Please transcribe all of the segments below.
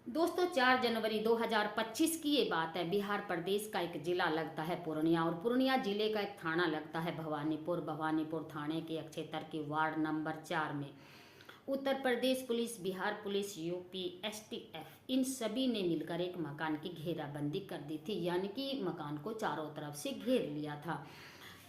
दोस्तों 4 जनवरी 2025 की ये बात है। बिहार प्रदेश का एक जिला लगता है पूर्णिया, और पूर्णिया जिले का एक थाना लगता है भवानीपुर। भवानीपुर थाने के क्षेत्र के वार्ड नंबर 4 में Uttar Pradesh police, Bihar police, UP STF इन सभी ने मिलकर एक मकान की घेराबंदी कर दी थी, यानी कि मकान को चारों तरफ से घेर लिया था।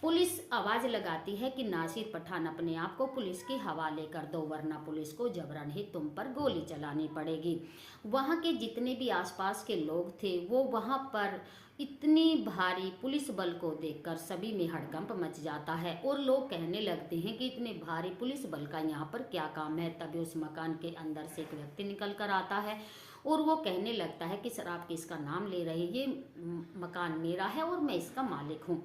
पुलिस आवाज लगाती है कि नासिर पठान अपने आप को पुलिस के हवाले कर दो, वरना पुलिस को जबरन ही तुम पर गोली चलानी पड़ेगी। वहां के जितने भी आसपास के लोग थे वो वहां पर इतनी भारी पुलिस बल को देखकर सभी में हड़कंप मच जाता है, और लोग कहने लगते हैं कि इतने भारी पुलिस बल का यहाँ पर क्या काम है। तभी उस मकान के अंदर से एक व्यक्ति निकल कर आता है और वो कहने लगता है कि सर आप किसका नाम ले रहे हैं, ये मकान मेरा है और मैं इसका मालिक हूँ।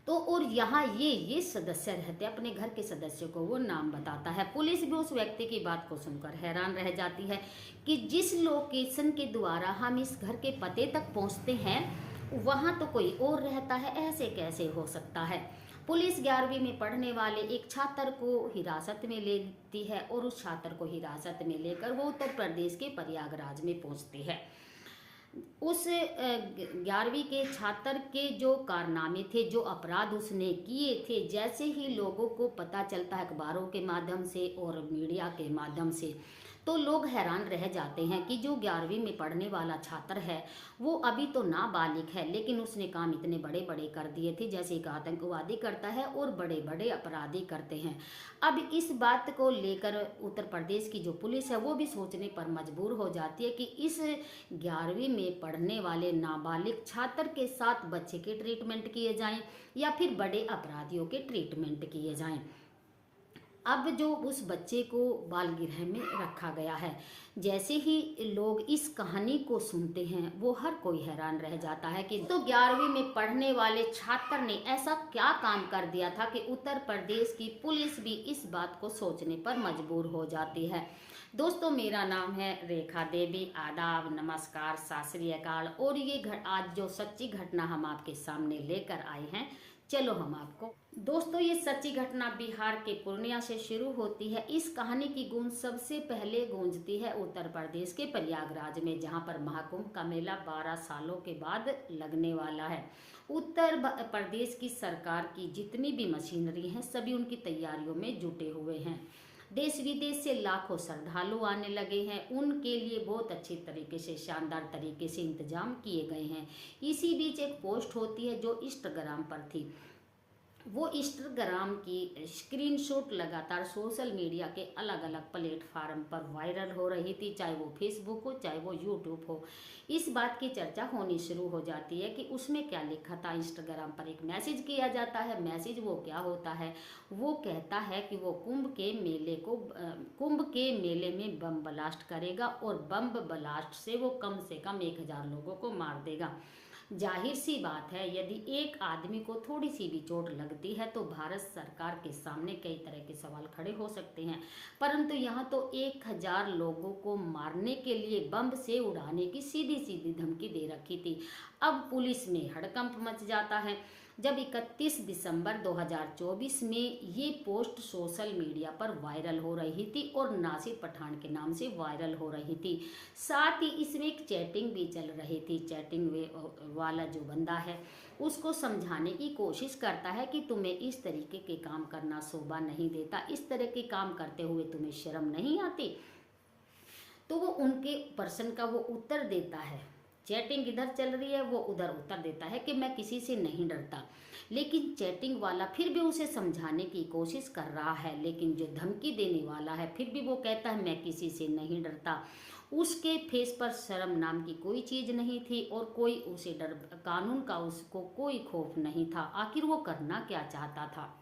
तो और यहाँ ये सदस्य रहते हैं, अपने घर के सदस्यों को वो नाम बताता है। पुलिस भी उस व्यक्ति की बात को सुनकर हैरान रह जाती है कि जिस लोकेशन के द्वारा हम इस घर के पते तक पहुँचते हैं वहाँ तो कोई और रहता है, ऐसे कैसे हो सकता है। पुलिस 11वीं में पढ़ने वाले एक छात्र को हिरासत में लेती है और उस छात्र को हिरासत में लेकर वो उत्तर प्रदेश के प्रयागराज में पहुँचती है। उस 11वीं के छात्र के जो कारनामे थे, जो अपराध उसने किए थे, जैसे ही लोगों को पता चलता है अखबारों के माध्यम से और मीडिया के माध्यम से, तो लोग हैरान रह जाते हैं कि जो 11वीं में पढ़ने वाला छात्र है वो अभी तो नाबालिग है, लेकिन उसने काम इतने बड़े बड़े कर दिए थे जैसे एक आतंकवादी करता है और बड़े बड़े अपराधी करते हैं। अब इस बात को लेकर उत्तर प्रदेश की जो पुलिस है वो भी सोचने पर मजबूर हो जाती है कि इस 11वीं में पढ़ने वाले नाबालिग छात्र के साथ बच्चे के ट्रीटमेंट किए जाएं या फिर बड़े अपराधियों के ट्रीटमेंट किए जाएं। अब जो उस बच्चे को बाल गृह में रखा गया है, जैसे ही लोग इस कहानी को सुनते हैं वो हर कोई हैरान रह जाता है कि तो 11वीं में पढ़ने वाले छात्र ने ऐसा क्या काम कर दिया था कि उत्तर प्रदेश की पुलिस भी इस बात को सोचने पर मजबूर हो जाती है। दोस्तों मेरा नाम है रेखा देवी, आदाब, नमस्कार, सत श्री अकाल। और ये आज जो सच्ची घटना हम आपके सामने लेकर आए हैं, चलो हम आपको दोस्तों ये सच्ची घटना बिहार के पूर्णिया से शुरू होती है। इस कहानी की गूंज सबसे पहले गूंजती है उत्तर प्रदेश के प्रयागराज में, जहां पर महाकुंभ का मेला 12 सालों के बाद लगने वाला है। उत्तर प्रदेश की सरकार की जितनी भी मशीनरी हैं सभी उनकी तैयारियों में जुटे हुए हैं। देश विदेश से लाखों श्रद्धालु आने लगे हैं, उनके लिए बहुत अच्छी तरीके से, शानदार तरीके से इंतजाम किए गए हैं। इसी बीच एक पोस्ट होती है जो इंस्टाग्राम पर थी। वो इंस्टाग्राम की स्क्रीनशॉट लगातार सोशल मीडिया के अलग अलग प्लेटफार्म पर वायरल हो रही थी, चाहे वो फेसबुक हो चाहे वो यूट्यूब हो। इस बात की चर्चा होनी शुरू हो जाती है कि उसमें क्या लिखा था। इंस्टाग्राम पर एक मैसेज किया जाता है। मैसेज वो क्या होता है, वो कहता है कि वो कुंभ के मेले में बम ब्लास्ट करेगा और बम ब्लास्ट से वो कम से कम 1000 लोगों को मार देगा। जाहिर सी बात है, यदि एक आदमी को थोड़ी सी भी चोट लगती है तो भारत सरकार के सामने कई तरह के सवाल खड़े हो सकते हैं, परंतु यहाँ तो 1000 लोगों को मारने के लिए बम से उड़ाने की सीधी सीधी धमकी दे रखी थी। अब पुलिस में हड़कंप मच जाता है जब 31 दिसंबर 2024 में ये पोस्ट सोशल मीडिया पर वायरल हो रही थी और नासिर पठान के नाम से वायरल हो रही थी। साथ ही इसमें एक चैटिंग भी चल रही थी। चैटिंग वाला जो बंदा है उसको समझाने की कोशिश करता है कि तुम्हें इस तरीके के काम करना शोभा नहीं देता, इस तरह के काम करते हुए तुम्हें शर्म नहीं आती। तो वो उनके पर्सन का वो उत्तर देता है, चैटिंग इधर चल रही है, वो उधर उत्तर देता है कि मैं किसी से नहीं डरता। लेकिन चैटिंग वाला फिर भी उसे समझाने की कोशिश कर रहा है, लेकिन जो धमकी देने वाला है फिर भी वो कहता है मैं किसी से नहीं डरता। उसके फेस पर शर्म नाम की कोई चीज़ नहीं थी और कोई उसे डर, कानून का उसको कोई खौफ नहीं था। आखिर वो करना क्या चाहता था।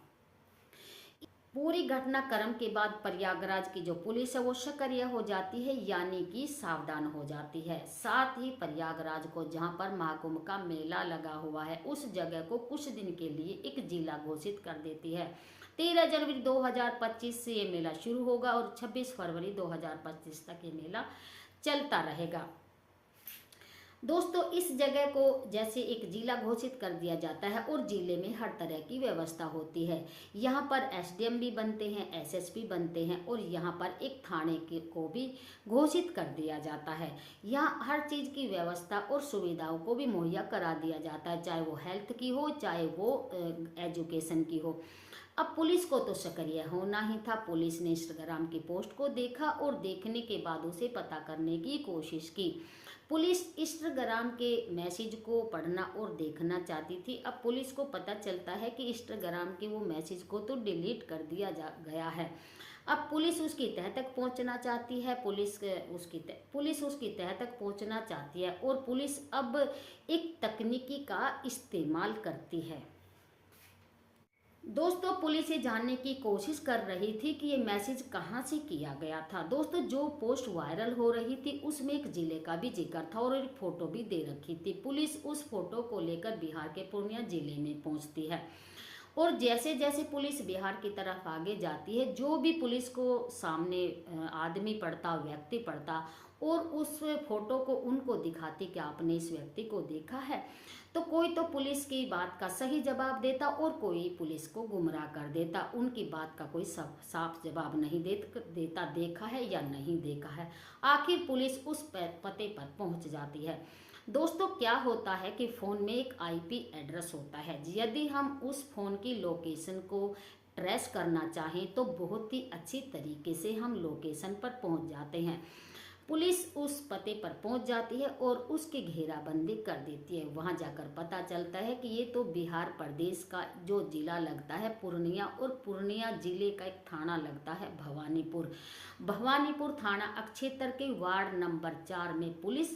पूरी घटनाक्रम के बाद प्रयागराज की जो पुलिस है वो सक्रिय हो जाती है, यानी कि सावधान हो जाती है। साथ ही प्रयागराज को, जहां पर महाकुंभ का मेला लगा हुआ है, उस जगह को कुछ दिन के लिए एक जिला घोषित कर देती है। 13 जनवरी 2025 से ये मेला शुरू होगा और 26 फरवरी 2025 तक ये मेला चलता रहेगा। दोस्तों, इस जगह को जैसे एक जिला घोषित कर दिया जाता है और जिले में हर तरह की व्यवस्था होती है। यहाँ पर एसडीएम भी बनते हैं, एसएसपी बनते हैं और यहाँ पर एक थाने को भी घोषित कर दिया जाता है। यहाँ हर चीज़ की व्यवस्था और सुविधाओं को भी मुहैया करा दिया जाता है, चाहे वो हेल्थ की हो, चाहे वो एजुकेशन की हो। अब पुलिस को तो सक्रिय होना ही था। पुलिस ने इंस्टाग्राम की पोस्ट को देखा और देखने के बाद उसे पता करने की कोशिश की। पुलिस इंस्टाग्राम के मैसेज को पढ़ना और देखना चाहती थी। अब पुलिस को पता चलता है कि इंस्टाग्राम के वो मैसेज को तो डिलीट कर दिया जा गया है। अब पुलिस उसकी तह तक पहुंचना चाहती है। पुलिस उसकी तह तक पहुंचना चाहती है और पुलिस अब एक तकनीकी का इस्तेमाल करती है। दोस्तों, पुलिस ये जानने की कोशिश कर रही थी कि ये मैसेज कहाँ से किया गया था। दोस्तों, जो पोस्ट वायरल हो रही थी उसमें एक जिले का भी जिक्र था और एक फोटो भी दे रखी थी। पुलिस उस फोटो को लेकर बिहार के पूर्णिया जिले में पहुंचती है और जैसे जैसे पुलिस बिहार की तरफ आगे जाती है, जो भी पुलिस को सामने आदमी पड़ता, व्यक्ति पड़ता और उस फोटो को उनको दिखाती कि आपने इस व्यक्ति को देखा है, तो कोई तो पुलिस की बात का सही जवाब देता और कोई पुलिस को गुमराह कर देता। उनकी बात का कोई साफ जवाब नहीं देता देखा है या नहीं देखा है। आखिर पुलिस उस पते पर पहुंच जाती है। दोस्तों, क्या होता है कि फ़ोन में एक आईपी एड्रेस होता है। यदि हम उस फ़ोन की लोकेशन को ट्रेस करना चाहें तो बहुत ही अच्छी तरीके से हम लोकेशन पर पहुंच जाते हैं। पुलिस उस पते पर पहुंच जाती है और उसकी घेराबंदी कर देती है। वहां जाकर पता चलता है कि ये तो बिहार प्रदेश का जो जिला लगता है पूर्णिया, और पूर्णिया जिले का एक थाना लगता है भवानीपुर। भवानीपुर थाना क्षेत्र के वार्ड नंबर 4 में पुलिस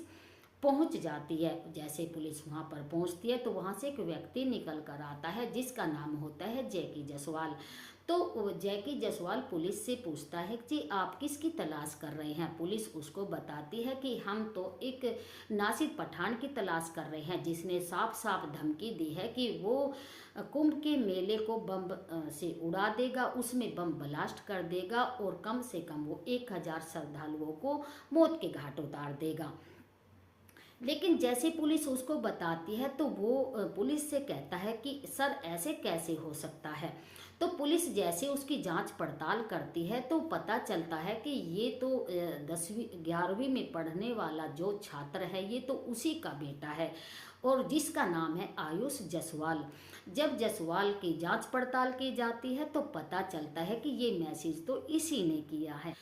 पहुंच जाती है। जैसे पुलिस वहां पर पहुंचती है तो वहां से एक व्यक्ति निकल कर आता है जिसका नाम होता है जैकी जायसवाल। तो जैकी जायसवाल पुलिस से पूछता है कि आप किसकी तलाश कर रहे हैं। पुलिस उसको बताती है कि हम तो एक नासिर पठान की तलाश कर रहे हैं जिसने साफ साफ धमकी दी है कि वो कुंभ के मेले को बम से उड़ा देगा, उसमें बम ब्लास्ट कर देगा और कम से कम वो 1000 श्रद्धालुओं को मौत के घाट उतार देगा। लेकिन जैसे पुलिस उसको बताती है तो वो पुलिस से कहता है कि सर ऐसे कैसे हो सकता है। तो पुलिस जैसे उसकी जांच पड़ताल करती है तो पता चलता है कि ये तो 10वीं 11वीं में पढ़ने वाला जो छात्र है ये तो उसी का बेटा है और जिसका नाम है आयुष जायसवाल। जब जायसवाल की जांच पड़ताल की जाती है तो पता चलता है कि ये मैसेज तो इसी ने किया है।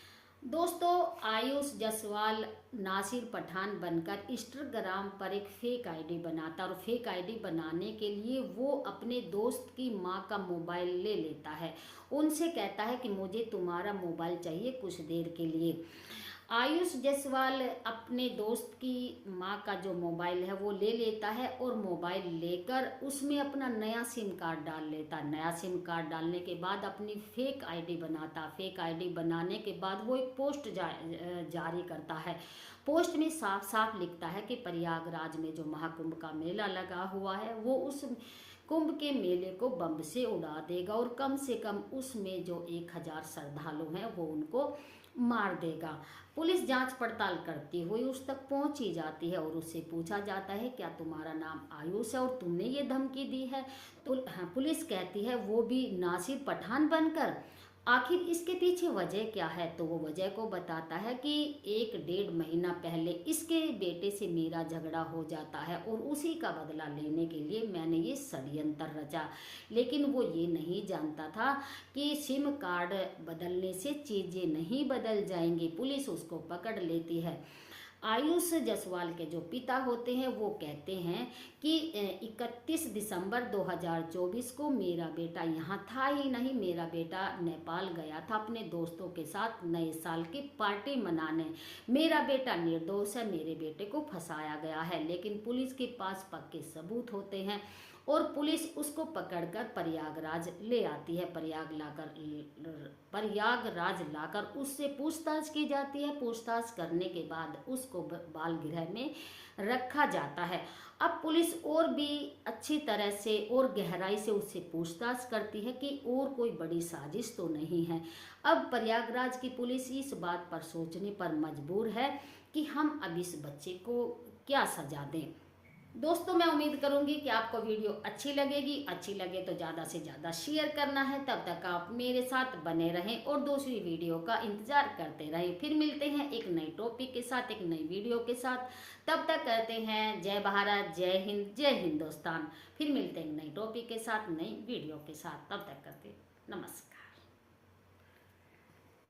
दोस्तों, आयुष जायसवाल नासिर पठान बनकर इंस्टाग्राम पर एक फेक आईडी बनाता है और फेक आईडी बनाने के लिए वो अपने दोस्त की मां का मोबाइल ले लेता है। उनसे कहता है कि मुझे तुम्हारा मोबाइल चाहिए कुछ देर के लिए। आयुष जायसवाल अपने दोस्त की माँ का जो मोबाइल है वो ले लेता है और मोबाइल लेकर उसमें अपना नया सिम कार्ड डाल लेता। नया सिम कार्ड डालने के बाद अपनी फेक आईडी बनाता। फेक आईडी बनाने के बाद वो एक पोस्ट जारी करता है। पोस्ट में साफ साफ लिखता है कि प्रयागराज में जो महाकुंभ का मेला लगा हुआ है वो उस कुंभ के मेले को बम से उड़ा देगा और कम से कम उसमें जो 1000 श्रद्धालु हैं वो उनको मार देगा। पुलिस जांच पड़ताल करती हुई उस तक पहुंची जाती है और उससे पूछा जाता है क्या तुम्हारा नाम आयुष है और तुमने ये धमकी दी है। तो हाँ, पुलिस कहती है वो भी नासिर पठान बनकर। आखिर इसके पीछे वजह क्या है, तो वो वजह को बताता है कि 1-1.5 महीना पहले इसके बेटे से मेरा झगड़ा हो जाता है और उसी का बदला लेने के लिए मैंने ये षड्यंत्र रचा। लेकिन वो ये नहीं जानता था कि सिम कार्ड बदलने से चीज़ें नहीं बदल जाएंगी। पुलिस उसको पकड़ लेती है। आयुष जायसवाल के जो पिता होते हैं वो कहते हैं कि 31 दिसंबर 2024 को मेरा बेटा यहाँ था ही नहीं। मेरा बेटा नेपाल गया था अपने दोस्तों के साथ नए साल की पार्टी मनाने। मेरा बेटा निर्दोष है, मेरे बेटे को फंसाया गया है। लेकिन पुलिस के पास पक्के सबूत होते हैं और पुलिस उसको पकड़कर प्रयागराज ले आती है। प्रयागराज लाकर उससे पूछताछ की जाती है। पूछताछ करने के बाद उसको बाल गृह में रखा जाता है। अब पुलिस और भी अच्छी तरह से और गहराई से उससे पूछताछ करती है कि और कोई बड़ी साजिश तो नहीं है। अब प्रयागराज की पुलिस इस बात पर सोचने पर मजबूर है कि हम अब इस बच्चे को क्या सजा दें। दोस्तों, मैं उम्मीद करूंगी कि आपको वीडियो अच्छी लगेगी। अच्छी लगे तो ज़्यादा से ज़्यादा शेयर करना है। तब तक आप मेरे साथ बने रहें और दूसरी वीडियो का इंतज़ार करते रहें। फिर मिलते हैं एक नई टॉपिक के साथ, एक नई वीडियो के साथ। तब तक कहते हैं जय भारत, जय हिंद, जय हिंदुस्तान। फिर मिलते हैं नई टॉपिक के साथ, नई वीडियो के साथ। तब तक करते नमस्कार।